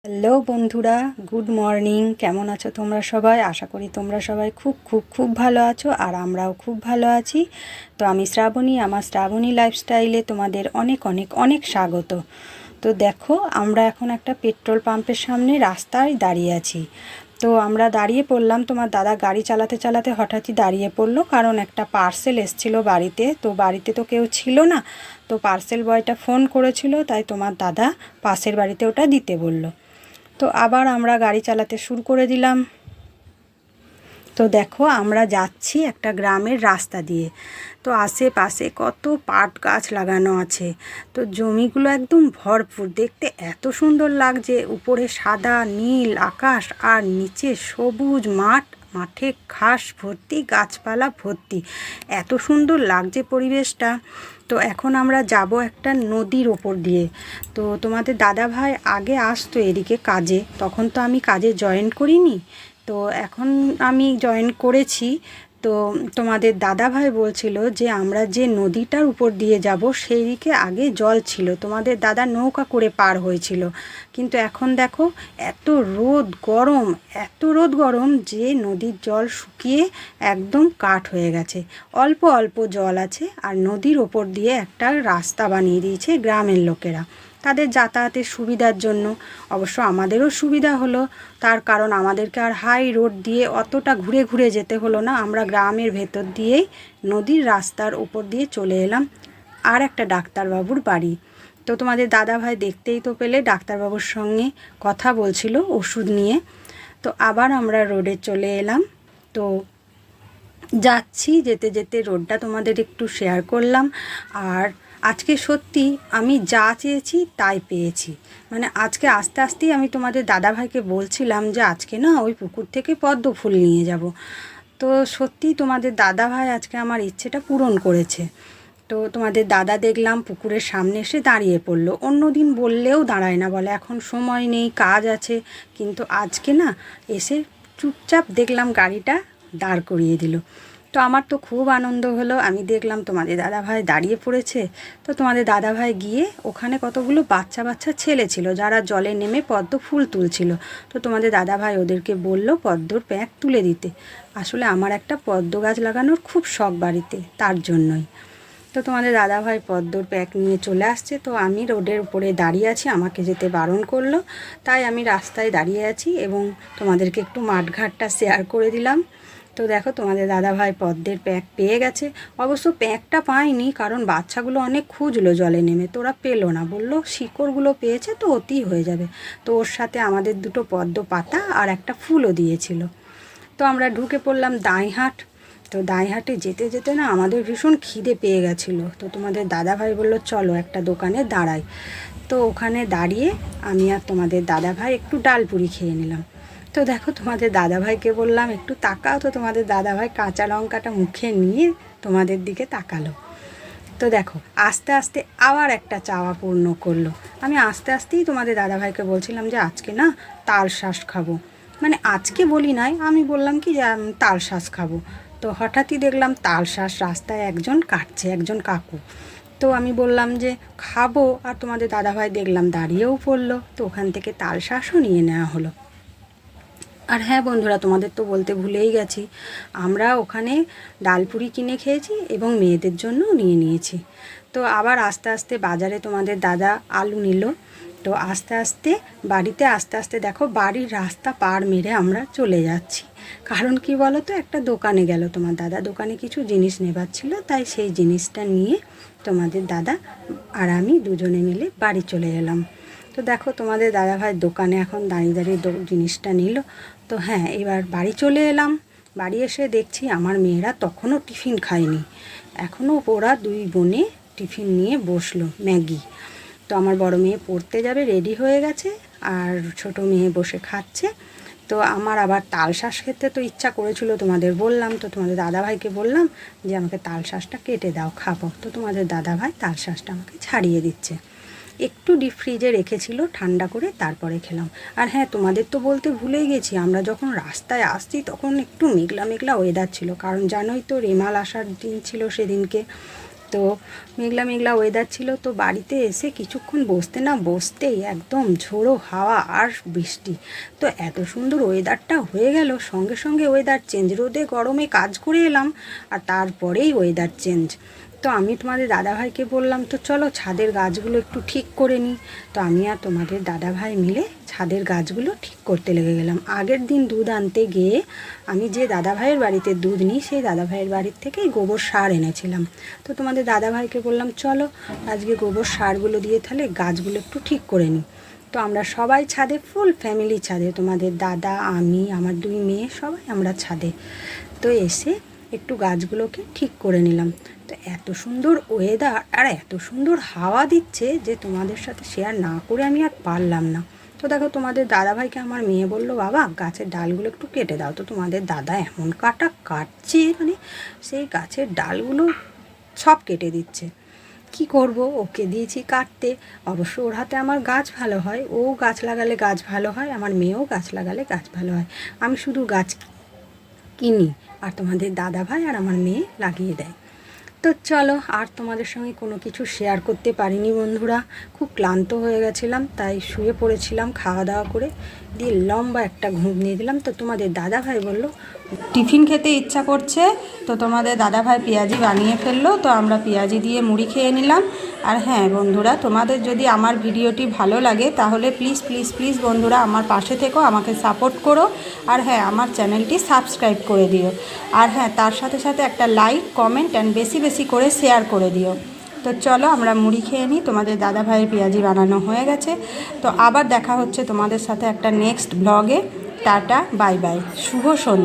Hello বন্ধুরা, good morning. কেমন আছো তোমরা সবাই? আশা করি তোমরা সবাই খুব খুব খুব ভালো আছো, আর আমরাও খুব ভালো আছি। তো আমি শ্রাবণী, আমার শ্রাবণী লাইফস্টাইলে তোমাদের অনেক অনেক অনেক স্বাগত। তো দেখো, আমরা এখন একটা পেট্রোল পাম্পের সামনে রাস্তায় দাঁড়িয়ে আছি। তো আমরা দাঁড়িয়ে পড়লাম, তোমার দাদা গাড়ি চালাতে চালাতে হঠাৎই দাঁড়িয়ে পড়লো, কারণ একটা পার্সেল এসেছিলো বাড়িতে। তো বাড়িতে তো কেউ ছিল না, তো পার্সেল বয়টা ফোন করেছিল, তাই তোমার দাদা পাশের বাড়িতে ওটা দিতে বলল। তো আবার আমরা গাড়ি চালাতে শুরু করে দিলাম। তো দেখো, আমরা যাচ্ছি একটা গ্রামের রাস্তা দিয়ে। তো আশেপাশে কত পাট গাছ লাগানো আছে, তো জমিগুলো একদম ভরপুর, দেখতে এত সুন্দর লাগছে। উপরে সাদা নীল আকাশ, আর নিচে সবুজ মাঠ, মাঠে ঘাস ভর্তি, গাছপালা ভর্তি, এত সুন্দর লাগছে পরিবেশটা। তো এখন আমরা যাব একটা নদীর ওপর দিয়ে। তো তোমাদের দাদা ভাই আগে আসতো এদিকে কাজে, তখন তো আমি কাজে জয়েন করিনি, তো এখন আমি জয়েন করেছি। তো তোমাদের দাদা ভাই বলছিল যে আমরা যে নদীটার উপর দিয়ে যাব সেই দিকে আগে জল ছিল, তোমাদের দাদা নৌকা করে পার হয়েছিল। কিন্তু এখন দেখো, এত রোদ গরম, এত রোদ গরম যে নদীর জল শুকিয়ে একদম কাঠ হয়ে গেছে। অল্প অল্প জল আছে, আর নদীর ওপর দিয়ে একটা রাস্তা বানিয়ে দিয়েছে গ্রামের লোকেরা তাদের যাতায়াতের সুবিধার জন্য। অবশ্য আমাদেরও সুবিধা হলো, তার কারণ আমাদেরকে আর হাই রোড দিয়ে অতটা ঘুরে ঘুরে যেতে হলো না। আমরা গ্রামের ভেতর দিয়েই নদীর রাস্তার উপর দিয়ে চলে এলাম আর একটা ডাক্তারবাবুর বাড়ি। তো তোমাদের দাদা ভাই দেখতেই তো পেলে, ডাক্তারবাবুর সঙ্গে কথা বলছিল ওষুধ নিয়ে। তো আবার আমরা রোডে চলে এলাম। তো যাচ্ছি, যেতে যেতে রোডটা তোমাদের একটু শেয়ার করলাম। আর আজকে সত্যি আমি যা চেয়েছি তাই পেয়েছি। মানে আজকে আস্তে আস্তেই আমি তোমাদের দাদাভাইকে বলছিলাম যে আজকে না ওই পুকুর থেকে পদ্ম ফুল নিয়ে যাব। তো সত্যি তোমাদের দাদাভাই আজকে আমার ইচ্ছেটা পূরণ করেছে। তো তোমাদের দাদা দেখলাম পুকুরের সামনে এসে দাঁড়িয়ে পড়লো। অন্য দিন বললেও দাঁড়ায় না, বলে এখন সময় নেই, কাজ আছে। কিন্তু আজকে না এসে চুপচাপ দেখলাম গাড়িটা দাঁড় করিয়ে দিল। তো আমার তো খুব আনন্দ হলো। আমি দেখলাম তোমাদের দাদাভাই দাঁড়িয়ে পড়েছে। তো তোমাদের দাদাভাই গিয়ে ওখানে কতগুলো বাচ্চা বাচ্চা ছেলে ছিল যারা জলে নেমে পদ্ম ফুল তুলছিল। তো তোমাদের দাদাভাই ওদেরকে বলল পদ্মর প্যাক তুলে দিতে। আসলে আমার একটা পদ্ম গাছ লাগানোর খুব শখ বাড়িতে, তার জন্যই। তো তোমাদের দাদাভাই পদ্মর প্যাক নিয়ে চলে আসছে। তো আমি রোডের উপরে দাঁড়িয়ে আছি, আমাকে যেতে বারণ করলো, তাই আমি রাস্তায় দাঁড়িয়ে আছি এবং তোমাদেরকে একটু মাঠঘাটটা শেয়ার করে দিলাম। তো দেখো, তোমাদের দাদাভাই পদ্মের প্যাক পেয়ে গেছে। অবশ্য প্যাকটা পায়নি, কারণ বাচ্চাগুলো অনেক খুঁজলো জলে নেমে, তো ওরা পেলো না, বললো শিকড়গুলো পেয়েছে তো অতি হয়ে যাবে। তো ওর সাথে আমাদের দুটো পদ্ম পাতা আর একটা ফুলও দিয়েছিল। তো আমরা ঢুকে পড়লাম দাঁইহাট। তো দাঁইহাটে যেতে যেতে না আমাদের ভীষণ খিদে পেয়ে গেছিলো। তো তোমাদের দাদাভাই বললো চলো একটা দোকানে দাঁড়াই। তো ওখানে দাঁড়িয়ে আমি আর তোমাদের দাদাভাই একটু ডালপুরি খেয়ে নিলাম। তো দেখো, তোমাদের দাদাভাইকে বললাম একটু তাকাও, তো তোমাদের দাদাভাই কাঁচা লঙ্কাটা মুখে নিয়ে তোমাদের দিকে তাকালো। তো দেখো, আস্তে আস্তে আবার একটা চাওয়া পূর্ণ করলো। আমি আস্তে আস্তেই তোমাদের দাদাভাইকে বলছিলাম যে আজকে না তাল শাঁস খাবো। মানে আজকে বলি নাই, আমি বললাম কি যে তাল শাঁস খাবো। তো হঠাৎই দেখলাম তাল শাঁস রাস্তায় একজন কাটছে, একজন কাকু। তো আমি বললাম যে খাবো, আর তোমাদের দাদাভাই দেখলাম দাঁড়িয়েও পড়লো। তো ওখান থেকে তাল শাঁসও নিয়ে নেওয়া হলো। আর হ্যাঁ বন্ধুরা, তোমাদের তো বলতে ভুলেই গেছি, আমরা ওখানে ডালপুরি কিনে খেয়েছি এবং মেয়েদের জন্যও নিয়ে নিয়েছি। তো আবার আস্তে আস্তে বাজারে তোমাদের দাদা আলু নিল। তো আস্তে আস্তে বাড়িতে আস্তে আস্তে দেখো বাড়ির রাস্তা পার মেরে আমরা চলে যাচ্ছি। কারণ কি বলো তো, একটা দোকানে গেল তোমার দাদা, দোকানে কিছু জিনিস নেবার ছিল, তাই সেই জিনিসটা নিয়ে তোমাদের দাদা আর আমি দুজনে মিলে বাড়ি চলে এলাম। তো দেখো, তোমাদের দাদাভাই দোকানে এখন দাঁড়িয়ে দাঁড়িয়ে জিনিসটা নিল। তো হ্যাঁ, এবার বাড়ি চলে এলাম। বাড়ি এসে দেখছি আমার মেয়েরা তখনও টিফিন খায়নি, এখনও ওরা দুই বোনে টিফিন নিয়ে বসলো ম্যাগি। তো আমার বড় মেয়ে পড়তে যাবে, রেডি হয়ে গেছে, আর ছোট মেয়ে বসে খাচ্ছে। তো আমার আবার তাল শাঁস খেতে তো ইচ্ছা করেছিল, তোমাদের বললাম। তো তোমাদের দাদাভাইকে বললাম যে আমাকে তাল শাঁসটা কেটে দাও, খাবো। তো তোমাদের দাদাভাই তাল শাঁসটা আমাকে ছাড়িয়ে দিচ্ছে। একটু ডিপ ফ্রিজে রেখেছিল, ঠান্ডা করে তারপরে খেলাম। আর হ্যাঁ, তোমাদের তো বলতে ভুলেই গেছি, আমরা যখন রাস্তায় আসছি তখন একটু মেঘলা মেঘলা ওয়েদার ছিল, কারণ জানোই তো রেমাল আসার দিন ছিল সেদিনকে। তো মেঘলা মেঘলা ওয়েদার ছিল, তো বাড়িতে এসে কিছুক্ষণ বসতেই একদম ঝোড়ো হাওয়া আর বৃষ্টি। তো এত সুন্দর ওয়েদারটা হয়ে গেল, সঙ্গে সঙ্গে ওয়েদার চেঞ্জ, রোদে গরমে কাজ করে এলাম আর তারপরেই ওয়েদার চেঞ্জ। তো আমি তোমাদের দাদাভাইকে বললাম তো চলো ছাদের গাছগুলো একটু ঠিক করে নিই। তো আমি আর তোমাদের দাদাভাই মিলে ছাদের গাছগুলো ঠিক করতে লেগে গেলাম। আগের দিন দুধ আনতে গিয়ে আমি যে দাদাভাইয়ের বাড়িতে দুধ নিই সেই দাদাভাইয়ের বাড়ির থেকেই গোবর সার এনেছিলাম। তো তোমাদের দাদাভাইকে বললাম চলো আজকে গোবর সারগুলো দিয়ে তাহলে গাছগুলো একটু ঠিক করে নিই। তো আমরা সবাই ছাদে, ফুল ফ্যামিলি ছাদে, তোমাদের দাদা, আমি, আমার 2 মেয়ে, সবাই আমরা ছাদে। তো এসে একটু গাছগুলোকে ঠিক করে নিলাম। তো এত সুন্দর ওয়েদার আর এত সুন্দর হাওয়া দিচ্ছে যে তোমাদের সাথে শেয়ার না করে আমি আর পারলাম না। তো দেখো তোমাদের দাদাভাইকে আমার মেয়ে বললো বাবা গাছের ডালগুলো একটু কেটে দাও। তো তোমাদের দাদা এমন কাটছে, মানে সেই গাছের ডালগুলো সব কেটে দিচ্ছে। কি করব, ওকে দিয়েছি কাটতে। অবশ্য ওর হাতে আমার গাছ ভালো হয়, ও গাছ লাগালে গাছ ভালো হয়, আমার মেয়েও গাছ লাগালে গাছ ভালো হয়। আমি শুধু গাছ কিনি আর তোমাদের দাদাভাই আর আমার মেয়ে লাগিয়ে দেয়। তো চলো, আর তোমাদের সঙ্গে কোনো কিছু শেয়ার করতে পারিনি বন্ধুরা, খুব ক্লান্ত হয়ে গেছিলাম, তাই শুয়ে পড়েছিলাম খাওয়া দাওয়া করে, দিয়ে লম্বা একটা ঘুম দিয়ে দিলাম। তো তোমাদের দাদাভাই বলল টিফিন খেতে ইচ্ছা করছে, তো তোমাদের দাদাভাই পেঁয়াজি বানিয়ে ফেললো, তো আমরা পেঁয়াজি দিয়ে মুড়ি খেয়ে নিলাম। আর হ্যাঁ বন্ধুরা, তোমাদের যদি আমার ভিডিওটি ভালো লাগে তাহলে প্লিজ প্লিজ প্লিজ বন্ধুরা আমার পাশে থেকো, আমাকে সাপোর্ট করো। আর হ্যাঁ, আমার চ্যানেলটি সাবস্ক্রাইব করে দিও। আর হ্যাঁ, তার সাথে সাথে একটা লাইক, কমেন্ট অ্যান্ড বেশি বেশি করে শেয়ার করে দিও। তো চলো আমরা মুড়ি খেয়ে নিই, তোমাদের দাদাভাইয়ের পেঁয়াজি বানানো হয়ে গেছে। তো আবার দেখা হচ্ছে তোমাদের সাথে একটা নেক্সট ব্লগে। টাটা, বাই বাই, শুভ সন্ধ্যা।